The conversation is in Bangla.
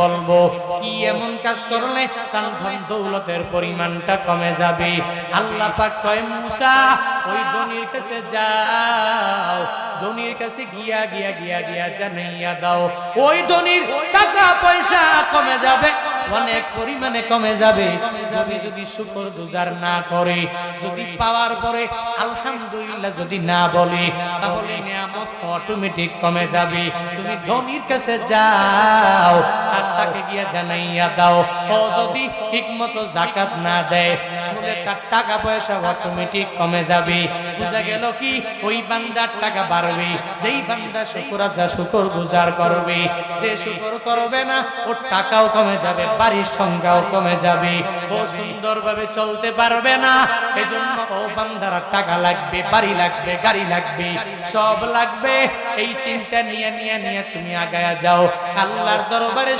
বলবো কি এমন কাজ করলে তার ধন দৌলতের পরিমাণটা কমে যাবে। আল্লাহ পাক কয় মুসা ওই ধনীর কাছে যাও, ধনীর কাছে গিয়া গিয়া গিয়া গিয়া জানাইয়া দাও ওই ধনীর টাকা পয়সা কমে যাবে, অনেক পরিমাণে কমে যাবে যদি যদি শুকরগুজার না করে, যদি পাওয়ার পরে আলহামদুলিল্লাহ যদি না বলে, তাহলে নিয়ামত অটোমেটিক কমে যাবে। তুমি ধনীর কাছে যাও আর তাকে গিয়া জানাইয়া দাও ও যদি ঠিকমতো যাকাত না দেয় তাহলে তার টাকা পয়সা অটোমেটিক কমে যাবে। বুঝা গেল কি ওই বান্দার টাকা বাড়বে যেই বান্দা শুকরগুজার করবে। যে শুকর করবে না ওর টাকাও কমে যাবে, বাড়ির সংখ্যাও কমে যাবে, ও সুন্দরভাবে চলতে পারবে না। এজন্য ও বান্দার টাকা লাগবে, বাড়ি লাগবে, গাড়ি লাগবে, সব লাগবে। এই চিন্তা নিয়ে নিয়ে নিয়ে তুমি আগায়া যাও আল্লাহর দরবারে।